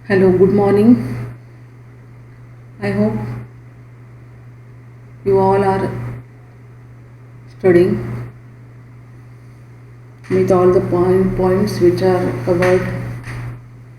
Hello, good morning. I hope you all are studying with all the points which are covered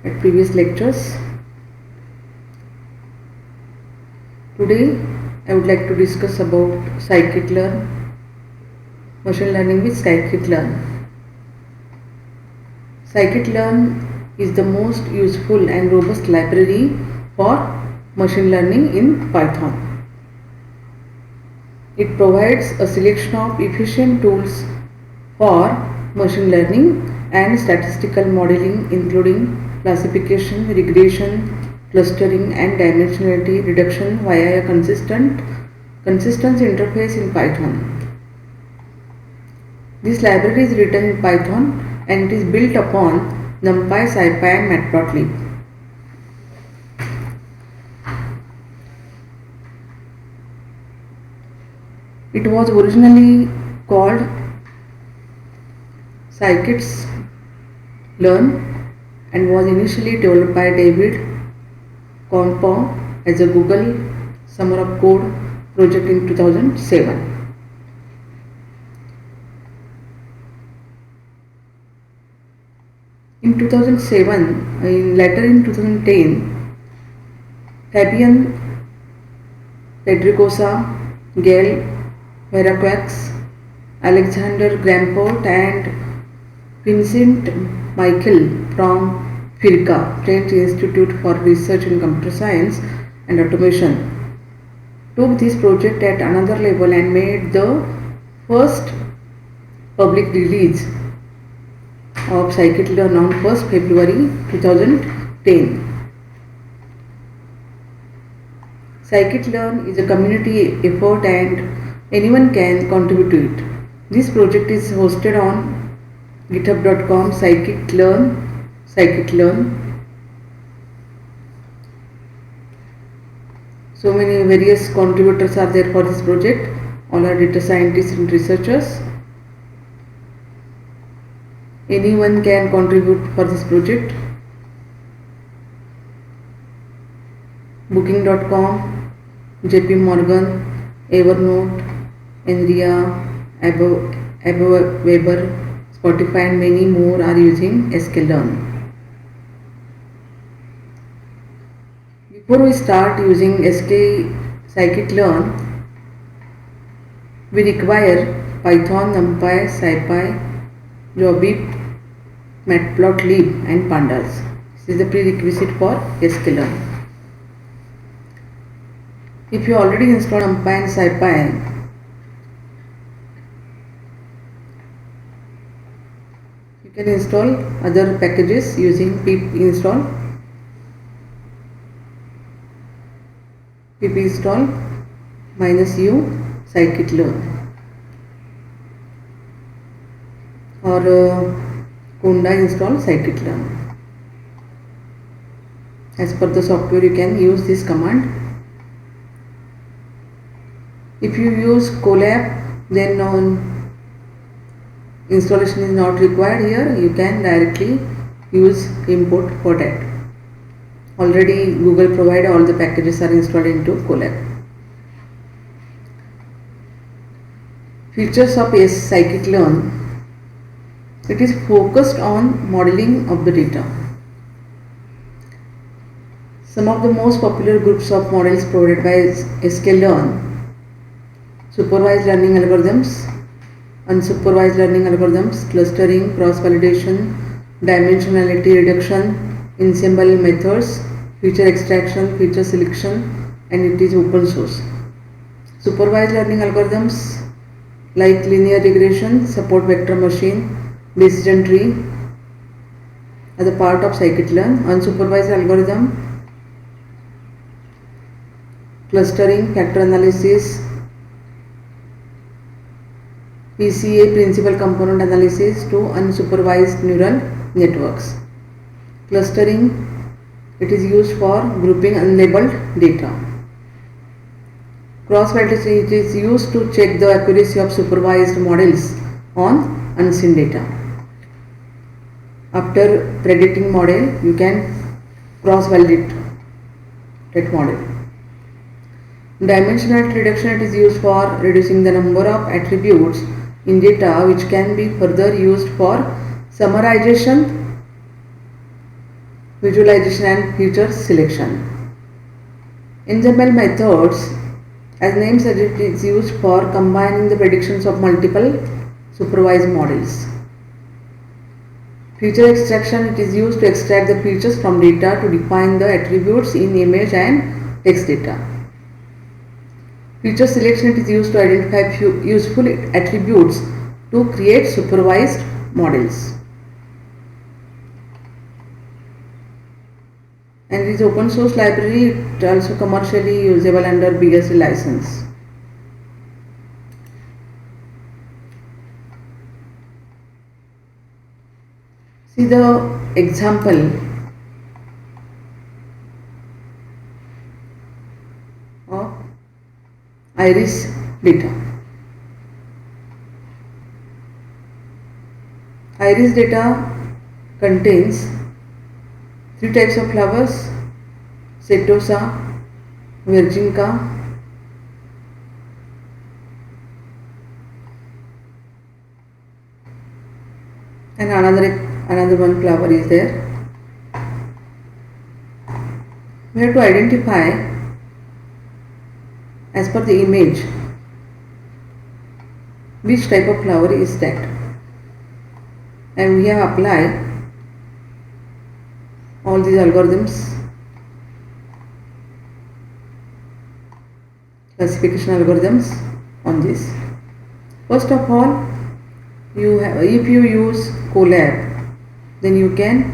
at previous lectures. Today, I would like to discuss about scikit-learn, machine learning with scikit-learn. Scikit-learn is the most useful and robust library for machine learning in Python. It provides a selection of efficient tools for machine learning and statistical modeling, including classification, regression, clustering, and dimensionality reduction via a consistent interface in Python. This library is written in Python and it is built upon NumPy, SciPy, and Matplotlib. It was originally called scikit-learn and was initially developed by David Cornpau as a Google Summer of Code project in 2007. In 2007, later in 2010, Fabian Pedregosa, Gail Verakwax, Alexander Gramport, and Vincent Michael from FIRCA, French Institute for Research in Computer Science and Automation, took this project at another level and made the first public release of scikit-learn on 1st February 2010. Scikit-learn is a community effort and anyone can contribute to it. This project is hosted on github.com scikit-learn. So many various contributors are there for this project. All are data scientists and researchers. Anyone can contribute for this project. Booking.com, JP Morgan, Evernote, Nria, Weber, Spotify, and many more are using sklearn. Before we start using scikit-learn, we require Python, NumPy, SciPy, Jobib, Matplotlib, and Pandas. This is the prerequisite for sklearn. If you already installed NumPy and SciPy, you can install other packages using pip install -u scikit-learn or conda install scikit-learn. As per the software, you can use this command. If you use Colab, then installation is not required here. You can directly use import for that. Already Google provided all the packages are installed into Colab. Features of scikit-learn. It is focused on modeling of the data. Some of the most popular groups of models provided by sklearn: supervised learning algorithms, unsupervised learning algorithms, clustering, cross-validation, dimensionality reduction, ensemble methods, feature extraction, feature selection, and it is open source. Supervised learning algorithms like linear regression, support vector machine, decision tree are the part of scikit-learn. Unsupervised algorithm, clustering, factor analysis, PCA, principal component analysis to unsupervised neural networks. Clustering, it is used for grouping unlabeled data. Cross-validation, it is used to check the accuracy of supervised models on unseen data. After predicting model, you can cross-validate that model. Dimensionality reduction, it is used for reducing the number of attributes in data, which can be further used for summarization, visualization and feature selection. Ensemble methods, as name suggests, is used for combining the predictions of multiple supervised models. Feature extraction, it is used to extract the features from data to define the attributes in image and text data. Feature selection, it is used to identify useful attributes to create supervised models. And it is open source library, it is also commercially usable under BSc license. See the example of iris data. Iris data contains 3 types of flowers: Setosa, Virginica, and another one flower is there. We have to identify as per the image which type of flower is that, and we have applied all these algorithms, classification algorithms on this. First of all, if you use Colab, then you can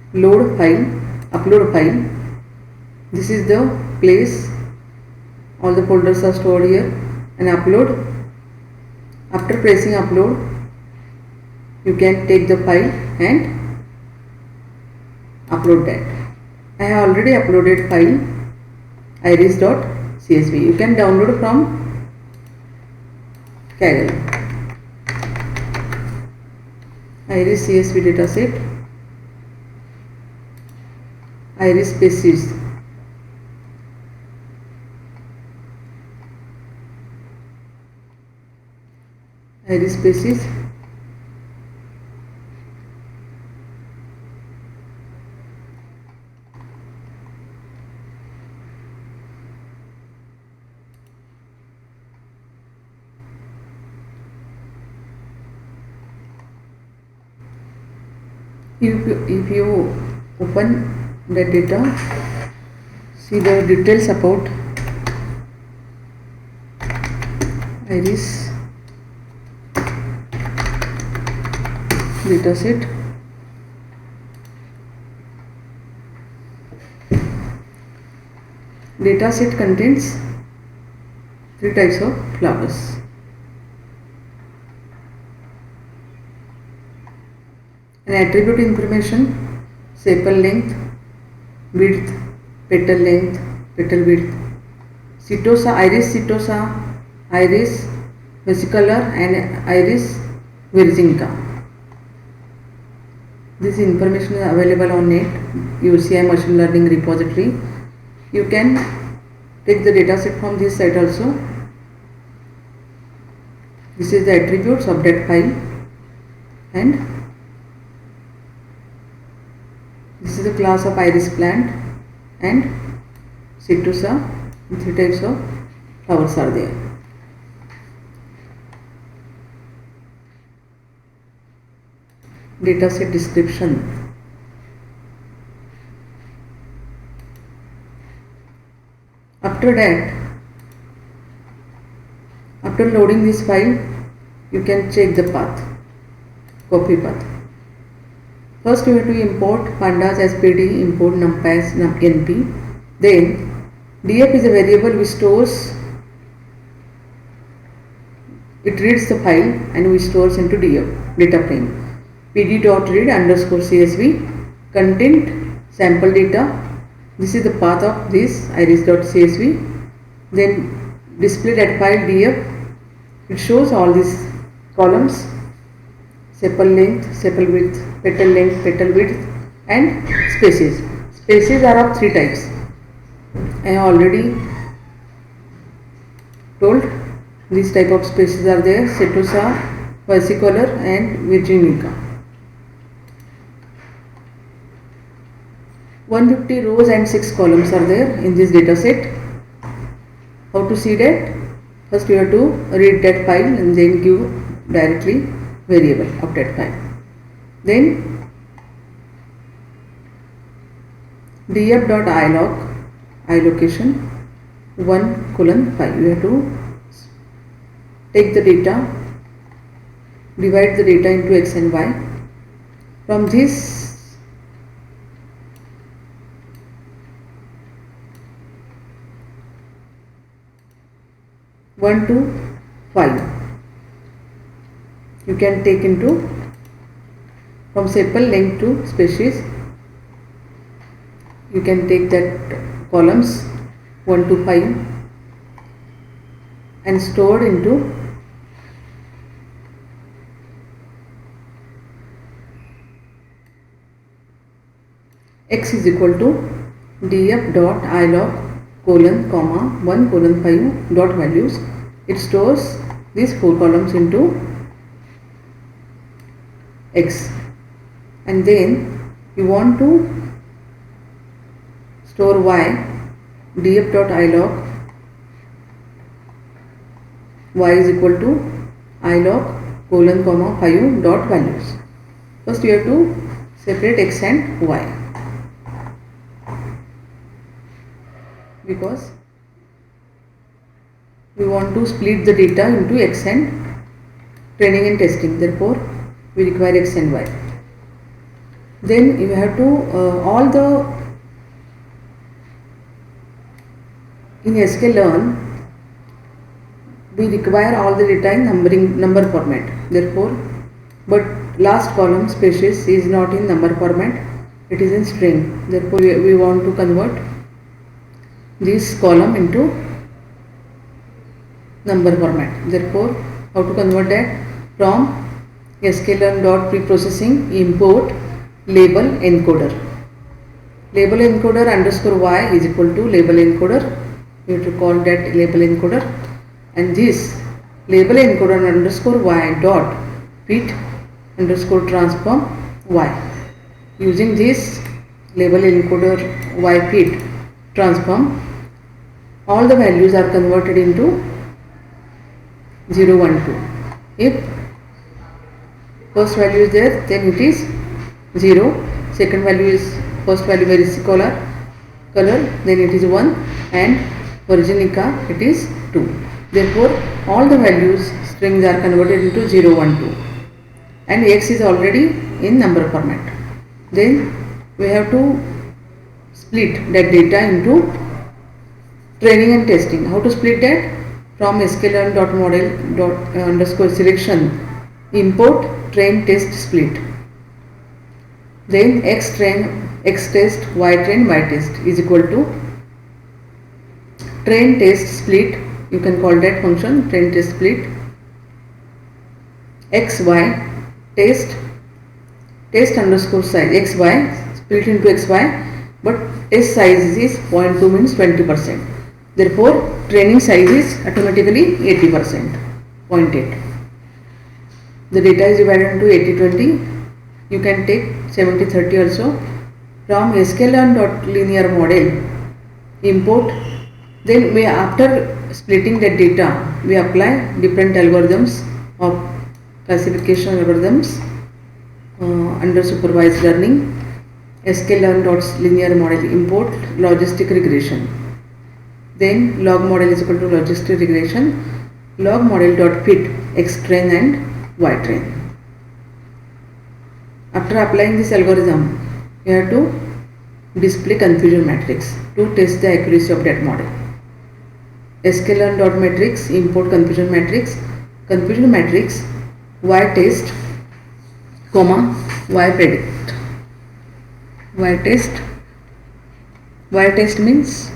upload file. This is the place, all the folders are stored here, and upload. After pressing upload, you can take the file and upload that. I have already uploaded file iris.csv. You can download from Kaggle. Iris CSV dataset, iris species. Iris species. If you open the data, see the details about iris dataset. Dataset contains 3 types of flowers. An attribute information: sepal length, width, petal length, petal width. Setosa, iris versicolor, and iris virginica. This information is available on net, UCI machine learning repository. You can take the dataset from this site also. This is the attributes of that file, and this is the class of iris plant and Setosa. 3 types of flowers are there. Dataset description. After that, after loading this file, you can check the path, copy path. First you have to import pandas as pd, import numpy as np. Then df is a variable which stores, it reads the file and we stores into df data frame. pd.read underscore csv content sample data. This is the path of this iris.csv. Then display that file df. It shows all these columns: sepal length, sepal width, petal length, petal width, and species. Species are of three types. I have already told these type of species are there: Setosa, versicolor and virginica. 150 rows and 6 columns are there in this data set. How to see that? First you have to read that file and then give directly variable of that file. Then df.ilog ilocation 1:5. You have to take the data, divide the data into x and y. From this one to 5 you can take into from sample length to species. You can take that columns 1 to 5 and stored into x is equal to df.ilog :1:5 dot values. It stores these 4 columns into x, and then you want to store y. df.ilog y is equal to ilog :5 dot values. First you have to separate x and y, because we want to split the data into x and training and testing. Therefore we require x and y. Then you have to in sklearn we require all the data in number format. Therefore, but last column species is not in number format, it is in string. Therefore we want to convert this column into number format. Therefore how to convert that? From sklearn.preprocessing import label encoder. Label encoder _y is equal to label encoder. You have to call that label encoder, and this label encoder _y dot fit _transform y. Using this label encoder y fit transform, all the values are converted into 0, 1, 2. If first value is there, then it is 0. Second value is first value versicolor color, then it is 1, and virginica it is 2. Therefore all the values strings are converted into 0, 1, 2, and x is already in number format. Then we have to split that data into training and testing. How to split that? From sklearn.model_selection import train test split. Then x test y test is equal to train test split. You can call that function train test split. xy test underscore size xy split into xy, but test size is 0.2 means 20%. Therefore training size is automatically 80%, 0.8. The data is divided into 80-20. You can take 70-30 also. From sklearn.linear model import, then we, after splitting the data, we apply different algorithms of classification algorithms under supervised learning. sklearn.linear model import logistic regression. Then log model is equal to logistic regression. Log model dot fit x train and y train. After applying this algorithm, you have to display confusion matrix to test the accuracy of that model. sklearn.matrix import confusion matrix. Confusion matrix y test, comma y predict. Y test means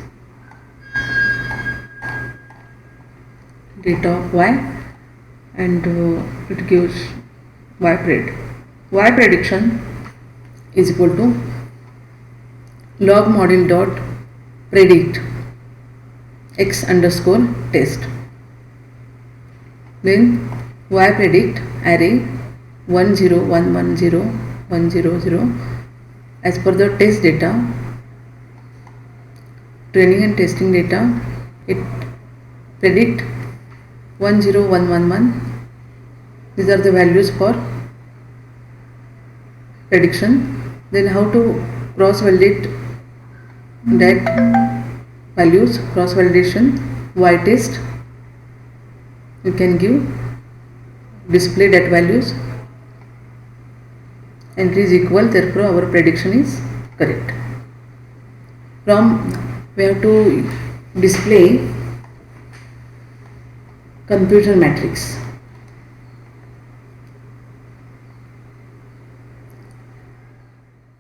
data of y, and it gives y prediction is equal to log model dot predict x underscore test. Then y predict array 1 0 1 1 0 1 0 0 as per the test data, training and testing data. It predict 1 0 1 1 1. These are the values for prediction. Then how to cross validate that values? Cross validation y test, you can give display that values, entry is equal, therefore our prediction is correct. From we have to display confusion matrix.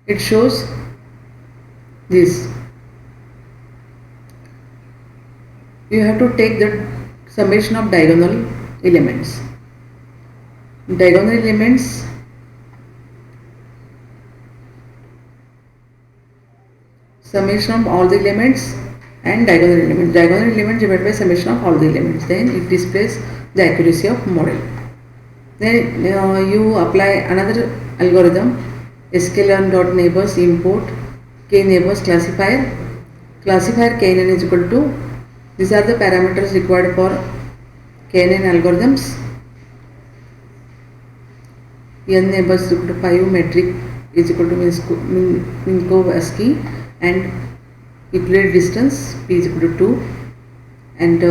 It shows this. You have to take the summation of diagonal elements. Diagonal elements summation of all the elements and diagonal elements. Diagonal elements divided by summation of all the elements. Then it displays the accuracy of model. Then you apply another algorithm, sklearn.neighbors import k neighbors classifier. Classifier knn is equal to, these are the parameters required for knn algorithms. N neighbors is equal to 5, metric is equal to Minkowski, and equivalent distance p is equal to 2, and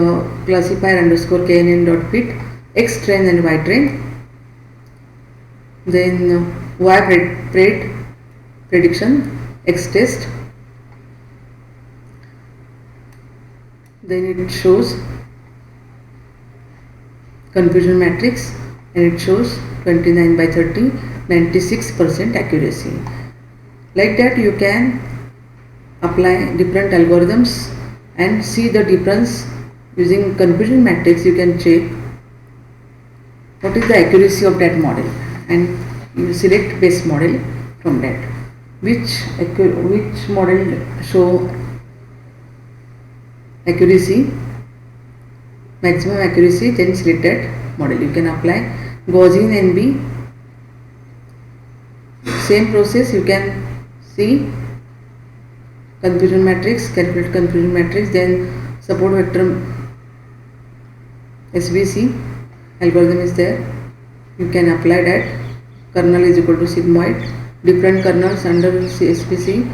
classifier underscore knn dot fit x train and y train. Then y prediction x test. Then it shows confusion matrix and it shows 29 by 30, 96% accuracy. Like that you can apply different algorithms and see the difference. Using confusion matrix you can check what is the accuracy of that model, and you select best model from that. Which model show accuracy, maximum accuracy, then select that model. You can apply Gaussian NB. Same process, you can see confusion matrix, calculate confusion matrix, then support vector SVC algorithm is there. You can apply that. Kernel is equal to sigmoid. Different kernels under SVC,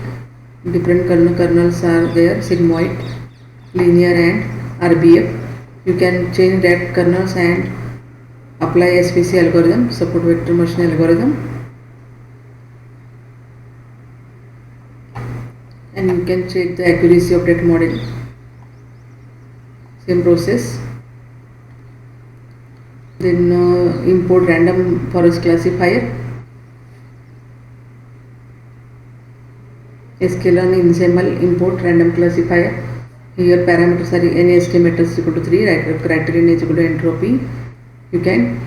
different kernels are there, sigmoid, linear and RBF. You can change that kernels and apply SVC algorithm, support vector machine algorithm, and you can check the accuracy of that model. Same process. Then import random forest classifier, sklearn InSeml import random classifier. Here parameters are any estimator is equal to 3, criterion is equal to entropy. You can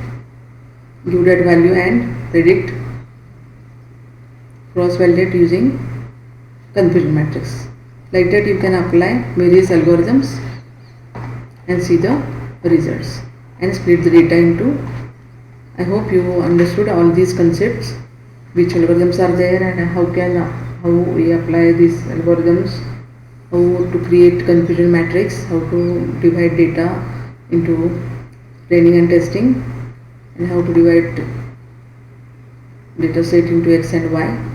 give that value and predict, cross validate using confusion matrix. Like that you can apply various algorithms and see the results and split the data into. I hope you understood all these concepts, which algorithms are there and how we apply these algorithms, how to create confusion matrix, how to divide data into training and testing, and how to divide data set into x and y.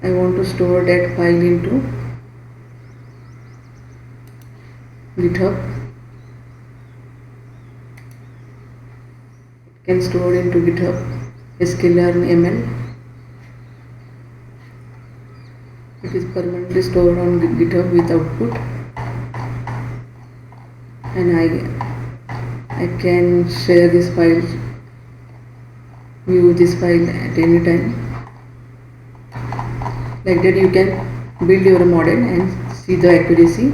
I want to store that file into GitHub. It can store into GitHub, sklearn ML. It is permanently stored on GitHub with output, and I can share this file, view this file at any time. Like that you can build your model and see the accuracy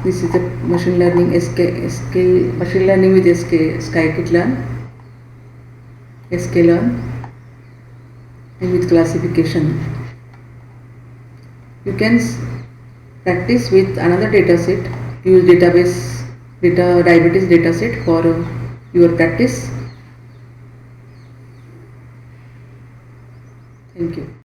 This is the machine learning machine learning with scikit-learn, sklearn, and with classification. You can practice with another data set. Use diabetes data set for your practice. Thank you.